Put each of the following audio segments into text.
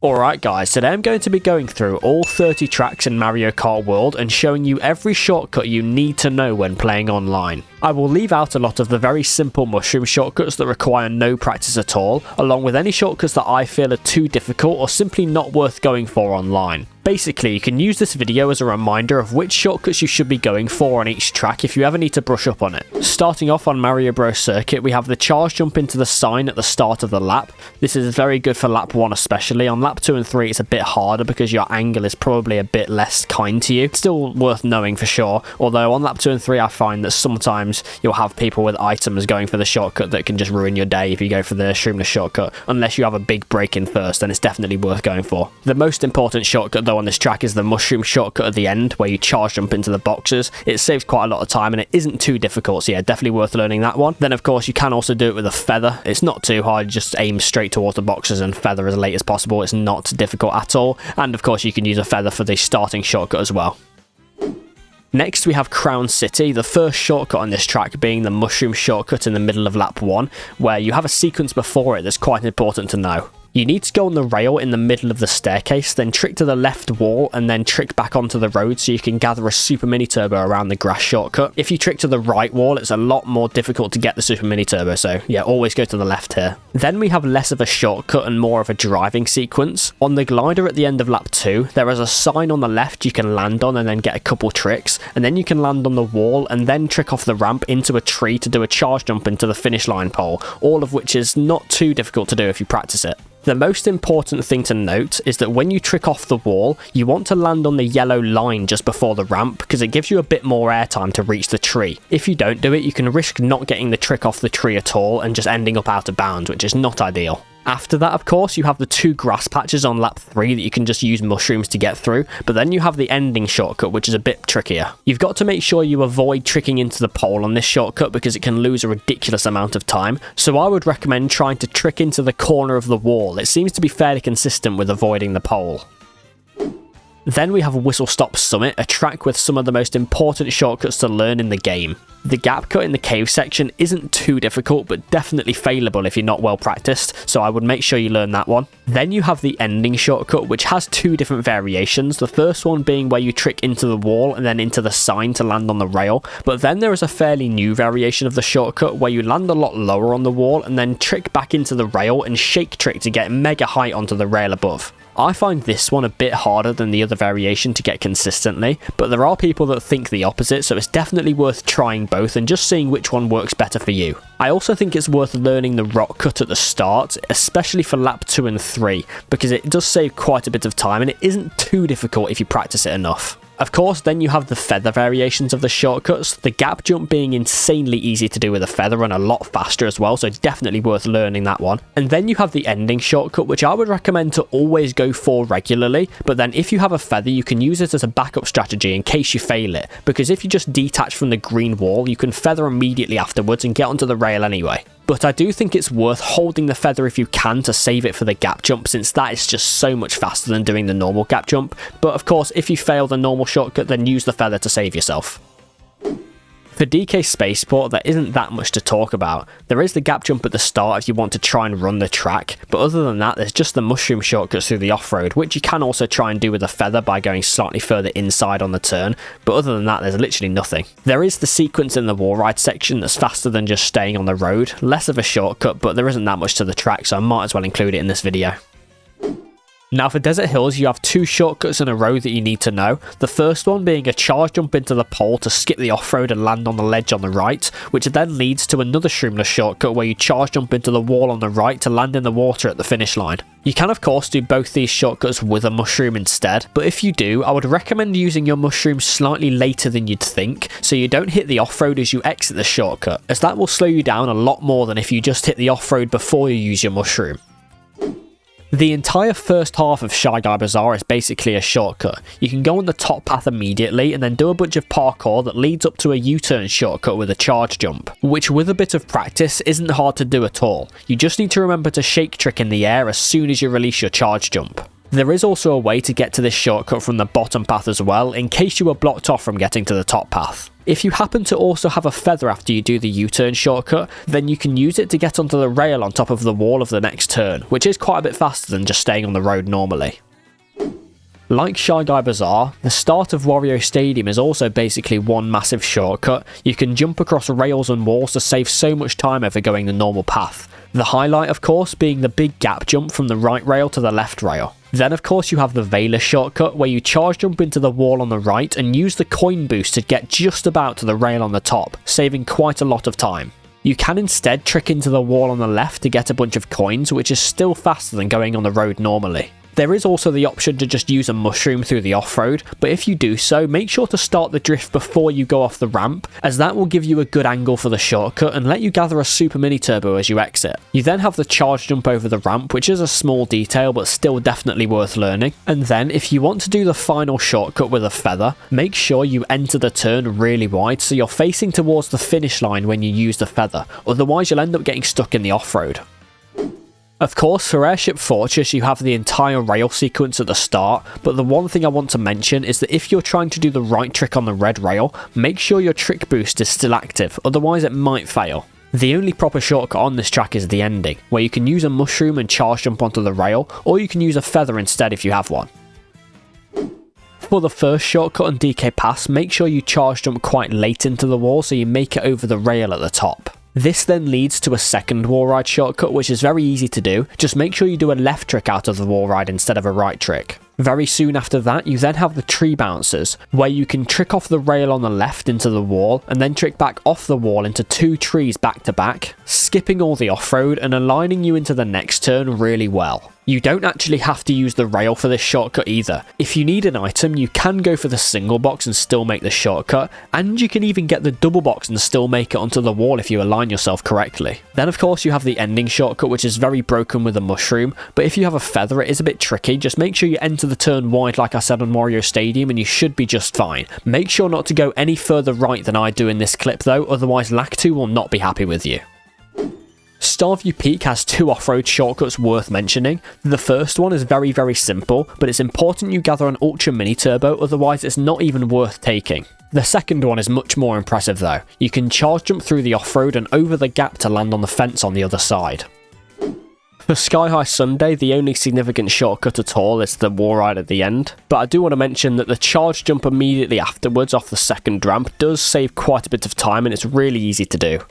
Alright guys, today I'm going to be going through all 30 tracks in Mario Kart World and showing you every shortcut you need to know when playing online. I will leave out a lot of the very simple mushroom shortcuts that require no practice at all, along with any shortcuts that I feel are too difficult or simply not worth going for online. Basically, you can use this video as a reminder of which shortcuts you should be going for on each track if you ever need to brush up on it. Starting off on Mario Bros Circuit, we have the charge jump into the sign at the start of the lap. This is very good for lap 1 especially. On lap 2 and 3 it's a bit harder because your angle is probably a bit less kind to you. Still worth knowing for sure, although on lap 2 and 3 I find that sometimes you'll have people with items going for the shortcut that can just ruin your day if you go for the shroomless shortcut. Unless you have a big break in first, then it's definitely worth going for. The most important shortcut though on this track is the mushroom shortcut at the end where you charge jump into the boxes. It saves quite a lot of time and it isn't too difficult, so yeah, definitely worth learning that one. Then of course you can also do it with a feather. It's not too hard, just aim straight towards the boxes and feather as late as possible. It's not difficult at all, and of course you can use a feather for the starting shortcut as well. Next we have Crown City, the first shortcut on this track being the mushroom shortcut in the middle of lap 1, where you have a sequence before it that's quite important to know. You need to go on the rail in the middle of the staircase, then trick to the left wall and then trick back onto the road so you can gather a super mini turbo around the grass shortcut. If you trick to the right wall, it's a lot more difficult to get the super mini turbo, so yeah, always go to the left here. Then we have less of a shortcut and more of a driving sequence. On the glider at the end of lap 2, there is a sign on the left you can land on and then get a couple tricks, and then you can land on the wall and then trick off the ramp into a tree to do a charge jump into the finish line pole, all of which is not too difficult to do if you practice it. The most important thing to note is that when you trick off the wall, you want to land on the yellow line just before the ramp because it gives you a bit more airtime to reach the tree. If you don't do it, you can risk not getting the trick off the tree at all and just ending up out of bounds, which is not ideal. After that, of course, you have the 2 grass patches on lap 3 that you can just use mushrooms to get through, but then you have the ending shortcut, which is a bit trickier. You've got to make sure you avoid tricking into the pole on this shortcut because it can lose a ridiculous amount of time, so I would recommend trying to trick into the corner of the wall. It seems to be fairly consistent with avoiding the pole. Then we have Whistlestop Summit, a track with some of the most important shortcuts to learn in the game. The gap cut in the cave section isn't too difficult, but definitely failable if you're not well practiced, so I would make sure you learn that one. Then you have the ending shortcut, which has 2 different variations, the first one being where you trick into the wall and then into the sign to land on the rail, but then there is a fairly new variation of the shortcut where you land a lot lower on the wall and then trick back into the rail and shake trick to get mega height onto the rail above. I find this one a bit harder than the other variation to get consistently, but there are people that think the opposite, so it's definitely worth trying both and just seeing which one works better for you. I also think it's worth learning the rock cut at the start, especially for lap 2 and 3, because it does save quite a bit of time and it isn't too difficult if you practice it enough. Of course, then you have the feather variations of the shortcuts, the gap jump being insanely easy to do with a feather and a lot faster as well, so definitely worth learning that one. And then you have the ending shortcut, which I would recommend to always go for regularly, but then if you have a feather, you can use it as a backup strategy in case you fail it, because if you just detach from the green wall, you can feather immediately afterwards and get onto the rail anyway. But I do think it's worth holding the feather if you can to save it for the gap jump, since that is just so much faster than doing the normal gap jump. But of course, if you fail the normal shortcut, then use the feather to save yourself. For DK Spaceport, there isn't that much to talk about. There is the gap jump at the start if you want to try and run the track, but other than that, there's just the mushroom shortcuts through the off-road, which you can also try and do with a feather by going slightly further inside on the turn, but other than that, there's literally nothing. There is the sequence in the wall ride section that's faster than just staying on the road, less of a shortcut, but there isn't that much to the track, so I might as well include it in this video. Now for Desert Hills, you have 2 shortcuts in a row that you need to know. The first one being a charge jump into the pole to skip the off-road and land on the ledge on the right, which then leads to another shroomless shortcut where you charge jump into the wall on the right to land in the water at the finish line. You can of course do both these shortcuts with a mushroom instead, but if you do, I would recommend using your mushroom slightly later than you'd think, so you don't hit the off-road as you exit the shortcut, as that will slow you down a lot more than if you just hit the off-road before you use your mushroom. The entire first half of Guy Bazaar is basically a shortcut. You can go on the top path immediately and then do a bunch of parkour that leads up to a U-turn shortcut with a charge jump, which with a bit of practice isn't hard to do at all. You just need to remember to shake trick in the air as soon as you release your charge jump. There is also a way to get to this shortcut from the bottom path as well, in case you were blocked off from getting to the top path. If you happen to also have a feather after you do the U-turn shortcut, then you can use it to get onto the rail on top of the wall of the next turn, which is quite a bit faster than just staying on the road normally. Like Guy Bazaar, the start of Wario Stadium is also basically one massive shortcut. You can jump across rails and walls to save so much time over going the normal path. The highlight, of course, being the big gap jump from the right rail to the left rail. Then, of course, you have the Veiler shortcut, where you charge jump into the wall on the right and use the coin boost to get just about to the rail on the top, saving quite a lot of time. You can instead trick into the wall on the left to get a bunch of coins, which is still faster than going on the road normally. There is also the option to just use a mushroom through the off-road, but if you do so, make sure to start the drift before you go off the ramp, as that will give you a good angle for the shortcut and let you gather a super mini turbo as you exit. You then have the charge jump over the ramp, which is a small detail but still definitely worth learning. And then, if you want to do the final shortcut with a feather, make sure you enter the turn really wide so you're facing towards the finish line when you use the feather, otherwise you'll end up getting stuck in the off-road. Of course, for Airship Fortress you have the entire rail sequence at the start, but the one thing I want to mention is that if you're trying to do the right trick on the red rail, make sure your trick boost is still active, otherwise it might fail. The only proper shortcut on this track is the ending, where you can use a mushroom and charge jump onto the rail, or you can use a feather instead if you have one. For the first shortcut on DK Pass, make sure you charge jump quite late into the wall so you make it over the rail at the top. This then leads to a second wall ride shortcut, which is very easy to do. Just make sure you do a left trick out of the wall ride instead of a right trick. Very soon after that, you then have the tree bouncers, where you can trick off the rail on the left into the wall, and then trick back off the wall into two trees back to back, skipping all the off-road and aligning you into the next turn really well. You don't actually have to use the rail for this shortcut either. If you need an item, you can go for the single box and still make the shortcut, and you can even get the double box and still make it onto the wall if you align yourself correctly. Then of course you have the ending shortcut, which is very broken with a mushroom, but if you have a feather it is a bit tricky. Just make sure you enter the turn wide like I said on Wario Stadium and you should be just fine. Make sure not to go any further right than I do in this clip though, otherwise Lak2 will not be happy with you. Starview Peak has two off-road shortcuts worth mentioning. The first one is very simple, but it's important you gather an ultra mini turbo, otherwise it's not even worth taking. The second one is much more impressive though. You can charge jump through the off-road and over the gap to land on the fence on the other side. For Sky High Sundae, the only significant shortcut at all is the wall ride at the end, but I do want to mention that the charge jump immediately afterwards off the second ramp does save quite a bit of time and it's really easy to do.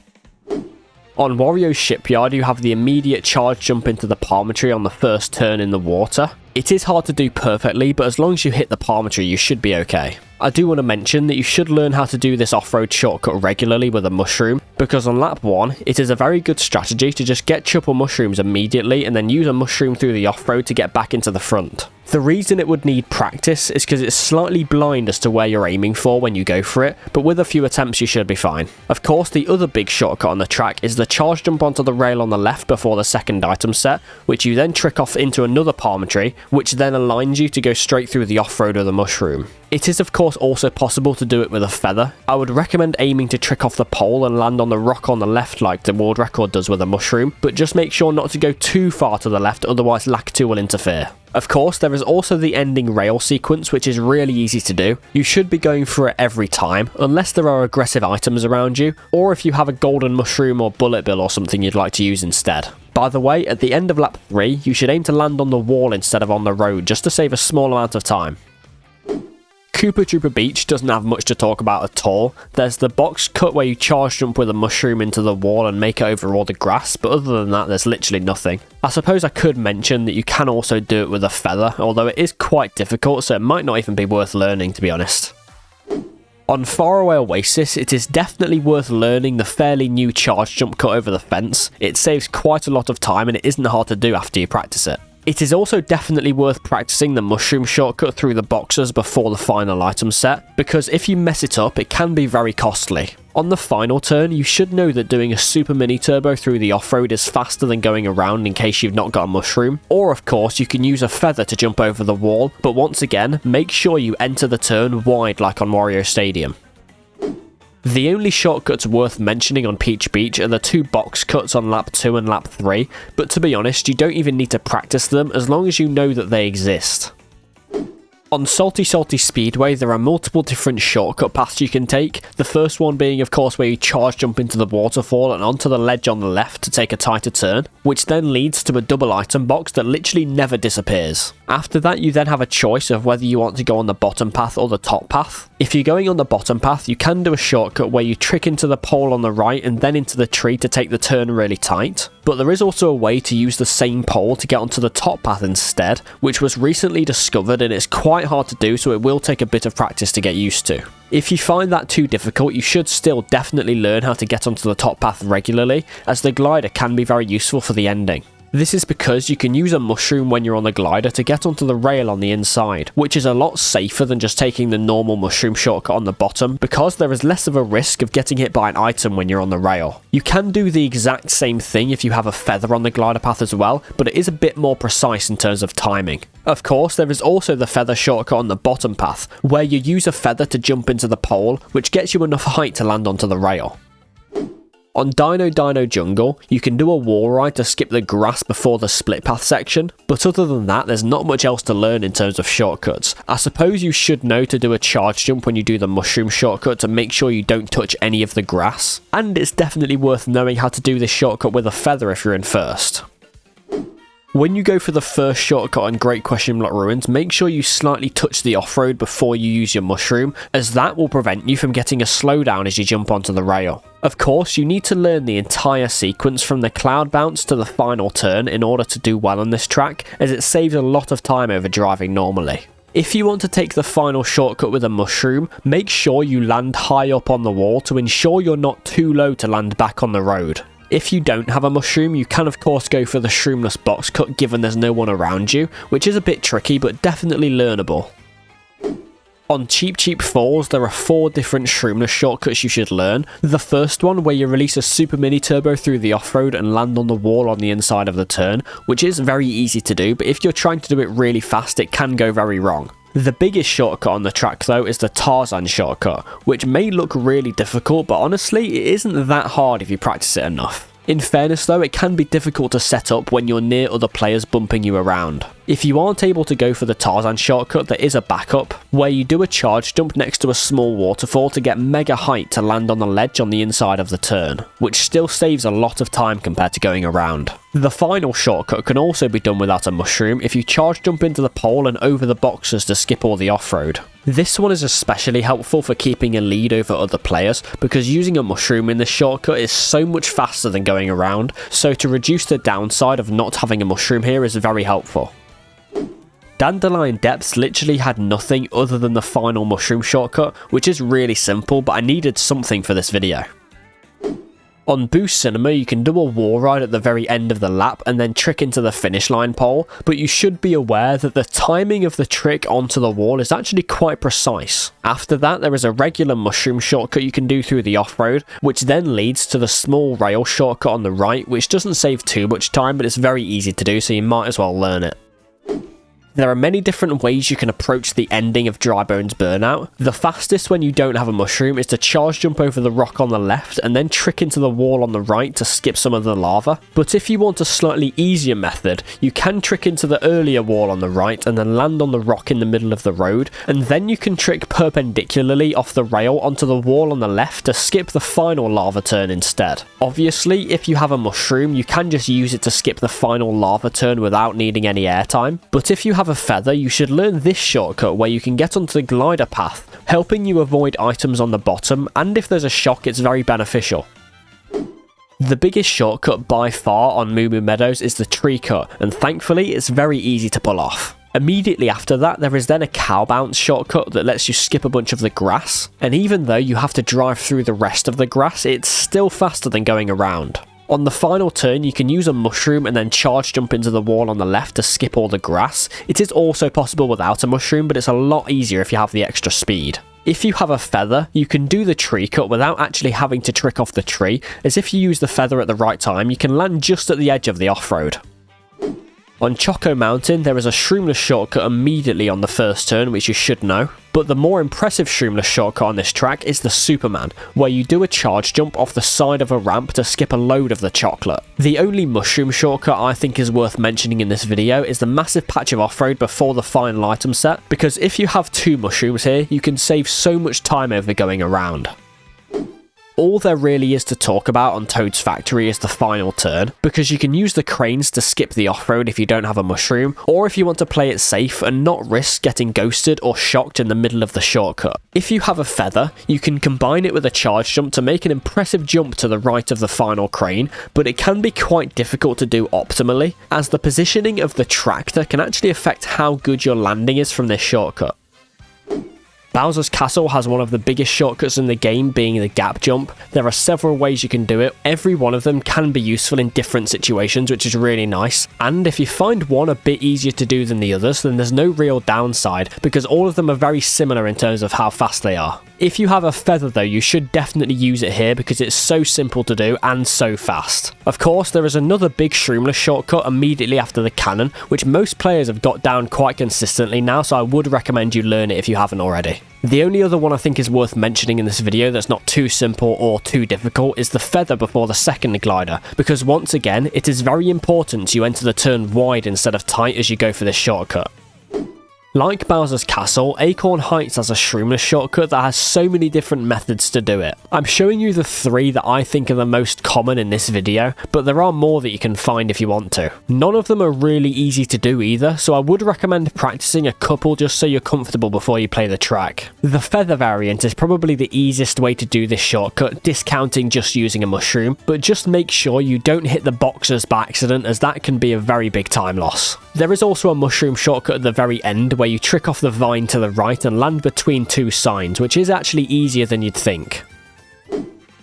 On Wario Shipyard, you have the immediate charge jump into the palm tree on the first turn in the water. It is hard to do perfectly, but as long as you hit the palm tree, you should be okay. I do want to mention that you should learn how to do this off-road shortcut regularly with a mushroom, because on lap 1, it is a very good strategy to just get triple mushrooms immediately and then use a mushroom through the off-road to get back into the front. The reason it would need practice is because it's slightly blind as to where you're aiming for when you go for it, but with a few attempts you should be fine. Of course, the other big shortcut on the track is the charge jump onto the rail on the left before the second item set, which you then trick off into another palm tree, which then aligns you to go straight through the off-road of the mushroom. It is of course also possible to do it with a feather. I would recommend aiming to trick off the pole and land on the rock on the left like the world record does with a mushroom, but just make sure not to go too far to the left, otherwise Lak2 will interfere. Of course, there is also the ending rail sequence, which is really easy to do. You should be going for it every time, unless there are aggressive items around you, or if you have a golden mushroom or bullet bill or something you'd like to use instead. By the way, at the end of lap 3, you should aim to land on the wall instead of on the road, just to save a small amount of time. Koopa Troopa Beach doesn't have much to talk about at all. There's the box cut where you charge jump with a mushroom into the wall and make it over all the grass, but other than that there's literally nothing. I suppose I could mention that you can also do it with a feather, although it is quite difficult, so it might not even be worth learning, to be honest. On Faraway Oasis, it is definitely worth learning the fairly new charge jump cut over the fence. It saves quite a lot of time and it isn't hard to do after you practice it. It is also definitely worth practicing the mushroom shortcut through the boxes before the final item set, because if you mess it up, it can be very costly. On the final turn, you should know that doing a super mini turbo through the off-road is faster than going around in case you've not got a mushroom, or of course you can use a feather to jump over the wall, but once again, make sure you enter the turn wide like on Wario Stadium. The only shortcuts worth mentioning on Peach Beach are the two box cuts on lap 2 and lap 3, but to be honest, you don't even need to practice them as long as you know that they exist. On Salty Salty Speedway, there are multiple different shortcut paths you can take, the first one being of course where you charge jump into the waterfall and onto the ledge on the left to take a tighter turn, which then leads to a double item box that literally never disappears. After that, you then have a choice of whether you want to go on the bottom path or the top path. If you're going on the bottom path, you can do a shortcut where you trick into the pole on the right and then into the tree to take the turn really tight, but there is also a way to use the same pole to get onto the top path instead, which was recently discovered and it's quite hard to do, so it will take a bit of practice to get used to. If you find that too difficult, you should still definitely learn how to get onto the top path regularly, as the glider can be very useful for the ending. This is because you can use a mushroom when you're on the glider to get onto the rail on the inside, which is a lot safer than just taking the normal mushroom shortcut on the bottom, because there is less of a risk of getting hit by an item when you're on the rail. You can do the exact same thing if you have a feather on the glider path as well, but it is a bit more precise in terms of timing. Of course, there is also the feather shortcut on the bottom path, where you use a feather to jump into the pole, which gets you enough height to land onto the rail. On Dino Dino Jungle, you can do a wall ride to skip the grass before the split path section, but other than that, there's not much else to learn in terms of shortcuts. I suppose you should know to do a charge jump when you do the mushroom shortcut to make sure you don't touch any of the grass, and it's definitely worth knowing how to do this shortcut with a feather if you're in first. When you go for the first shortcut on Great Question Block Ruins, make sure you slightly touch the off-road before you use your mushroom, as that will prevent you from getting a slowdown as you jump onto the rail. Of course, you need to learn the entire sequence from the cloud bounce to the final turn in order to do well on this track, as it saves a lot of time over driving normally. If you want to take the final shortcut with a mushroom, make sure you land high up on the wall to ensure you're not too low to land back on the road. If you don't have a mushroom, you can of course go for the shroomless box cut given there's no one around you, which is a bit tricky but definitely learnable. On Cheep Cheep Falls, there are 4 different shroomless shortcuts you should learn. The first one, where you release a super mini turbo through the off-road and land on the wall on the inside of the turn, which is very easy to do, but if you're trying to do it really fast, it can go very wrong. The biggest shortcut on the track though is the Tarzan shortcut, which may look really difficult, but honestly it isn't that hard if you practice it enough. In fairness though, it can be difficult to set up when you're near other players bumping you around. If you aren't able to go for the Tarzan shortcut, there is a backup, where you do a charge jump next to a small waterfall to get mega height to land on the ledge on the inside of the turn, which still saves a lot of time compared to going around. The final shortcut can also be done without a mushroom if you charge jump into the pole and over the boxes to skip all the off-road. This one is especially helpful for keeping a lead over other players, because using a mushroom in this shortcut is so much faster than going around, so to reduce the downside of not having a mushroom here is very helpful. Dandelion Depths literally had nothing other than the final mushroom shortcut, which is really simple, but I needed something for this video. On Boost Cinema, you can do a wall ride at the very end of the lap and then trick into the finish line pole, but you should be aware that the timing of the trick onto the wall is actually quite precise. After that, there is a regular mushroom shortcut you can do through the off-road, which then leads to the small rail shortcut on the right, which doesn't save too much time, but it's very easy to do, so you might as well learn it. There are many different ways you can approach the ending of Dry Bones Burnout. The fastest when you don't have a mushroom is to charge jump over the rock on the left and then trick into the wall on the right to skip some of the lava. But if you want a slightly easier method, you can trick into the earlier wall on the right and then land on the rock in the middle of the road, and then you can trick perpendicularly off the rail onto the wall on the left to skip the final lava turn instead. Obviously, if you have a mushroom, you can just use it to skip the final lava turn without needing any airtime, but if you have a feather, you should learn this shortcut where you can get onto the glider path, helping you avoid items on the bottom, and if there's a shock, it's very beneficial. The biggest shortcut by far on Moo Moo Meadows is the tree cut, and thankfully it's very easy to pull off. Immediately after that, there is then a cow bounce shortcut that lets you skip a bunch of the grass, and even though you have to drive through the rest of the grass, it's still faster than going around. On the final turn, you can use a mushroom and then charge jump into the wall on the left to skip all the grass. It is also possible without a mushroom, but it's a lot easier if you have the extra speed. If you have a feather, you can do the tree cut without actually having to trick off the tree, as if you use the feather at the right time, you can land just at the edge of the off-road. On Choco Mountain, there is a shroomless shortcut immediately on the first turn, which you should know. But the more impressive shroomless shortcut on this track is the Superman, where you do a charge jump off the side of a ramp to skip a load of the chocolate. The only mushroom shortcut I think is worth mentioning in this video is the massive patch of off-road before the final item set, because if you have 2 mushrooms here, you can save so much time over going around. All there really is to talk about on Toad's Factory is the final turn, because you can use the cranes to skip the off-road if you don't have a mushroom, or if you want to play it safe and not risk getting ghosted or shocked in the middle of the shortcut. If you have a feather, you can combine it with a charge jump to make an impressive jump to the right of the final crane, but it can be quite difficult to do optimally, as the positioning of the tractor can actually affect how good your landing is from this shortcut. Bowser's Castle has one of the biggest shortcuts in the game, being the gap jump. There are several ways you can do it. Every one of them can be useful in different situations, which is really nice. And if you find one a bit easier to do than the others, then there's no real downside, because all of them are very similar in terms of how fast they are. If you have a feather though, you should definitely use it here because it's so simple to do and so fast. Of course, there is another big shroomless shortcut immediately after the cannon, which most players have got down quite consistently now, so I would recommend you learn it if you haven't already. The only other one I think is worth mentioning in this video that's not too simple or too difficult is the feather before the second glider, because once again, it is very important you enter the turn wide instead of tight as you go for this shortcut. Like Bowser's Castle, Acorn Heights has a shroomless shortcut that has so many different methods to do it. I'm showing you the 3 that I think are the most common in this video, but there are more that you can find if you want to. None of them are really easy to do either, so I would recommend practicing a couple just so you're comfortable before you play the track. The feather variant is probably the easiest way to do this shortcut, discounting just using a mushroom, but just make sure you don't hit the boxes by accident, as that can be a very big time loss. There is also a mushroom shortcut at the very end where you trick off the vine to the right and land between 2 signs, which is actually easier than you'd think.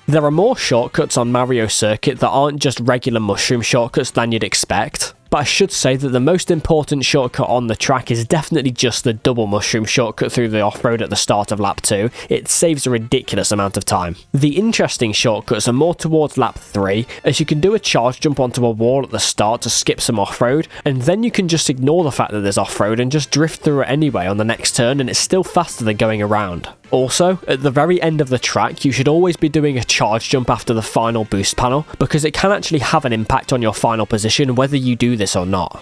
There are more shortcuts on Mario Circuit that aren't just regular mushroom shortcuts than you'd expect, but I should say that the most important shortcut on the track is definitely just the double mushroom shortcut through the off-road at the start of lap 2. It saves a ridiculous amount of time. The interesting shortcuts are more towards lap 3, as you can do a charge jump onto a wall at the start to skip some off-road, and then you can just ignore the fact that there's off-road and just drift through it anyway on the next turn, and it's still faster than going around. Also, at the very end of the track, you should always be doing a charge jump after the final boost panel, because it can actually have an impact on your final position whether you do this or not.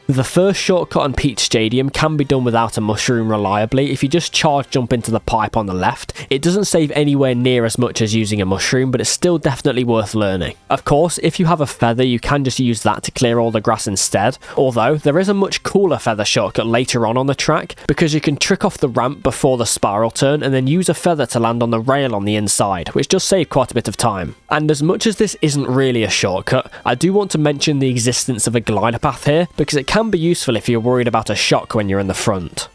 The first shortcut on Peach Stadium can be done without a mushroom reliably if you just charge jump into the pipe on the left. It doesn't save anywhere near as much as using a mushroom, but it's still definitely worth learning. Of course, if you have a feather, you can just use that to clear all the grass instead, although there is a much cooler feather shortcut later on the track, because you can trick off the ramp before the spiral turn and then use a feather to land on the rail on the inside, which does save quite a bit of time. And as much as this isn't really a shortcut, I do want to mention the existence of a glider path here, because it can be useful if you're worried about a shock when you're in the front.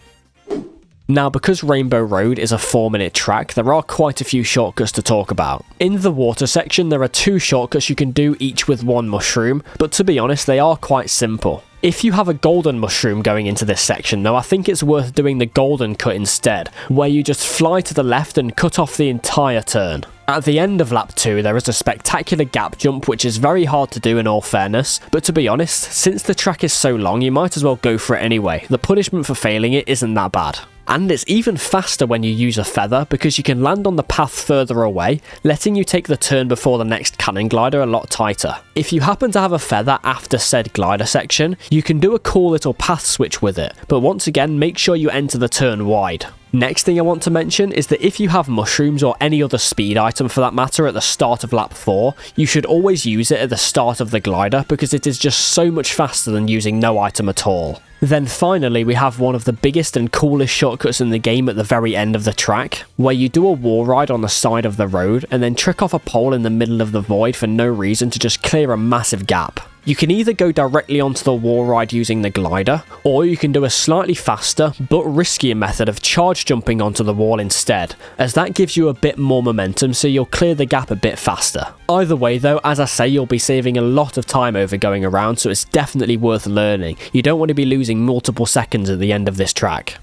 Now, because Rainbow Road is a 4-minute track, there are quite a few shortcuts to talk about. In the water section, there are 2 shortcuts you can do, each with 1 mushroom, but to be honest, they are quite simple. If you have a golden mushroom going into this section though, I think it's worth doing the golden cut instead, where you just fly to the left and cut off the entire turn. At the end of lap 2, there is a spectacular gap jump, which is very hard to do in all fairness, but to be honest, since the track is so long, you might as well go for it anyway. The punishment for failing it isn't that bad. And it's even faster when you use a feather, because you can land on the path further away, letting you take the turn before the next cannon glider a lot tighter. If you happen to have a feather after said glider section, you can do a cool little path switch with it, but once again, make sure you enter the turn wide. Next thing I want to mention is that if you have mushrooms or any other speed item for that matter at the start of lap 4, you should always use it at the start of the glider, because it is just so much faster than using no item at all. Then finally, we have one of the biggest and coolest shortcuts in the game at the very end of the track, where you do a wall ride on the side of the road and then trick off a pole in the middle of the void for no reason to just clear a massive gap. You can either go directly onto the wall ride using the glider, or you can do a slightly faster but riskier method of charge jumping onto the wall instead, as that gives you a bit more momentum, so you'll clear the gap a bit faster. Either way though, as I say, you'll be saving a lot of time over going around, so it's definitely worth learning. You don't want to be losing multiple seconds at the end of this track.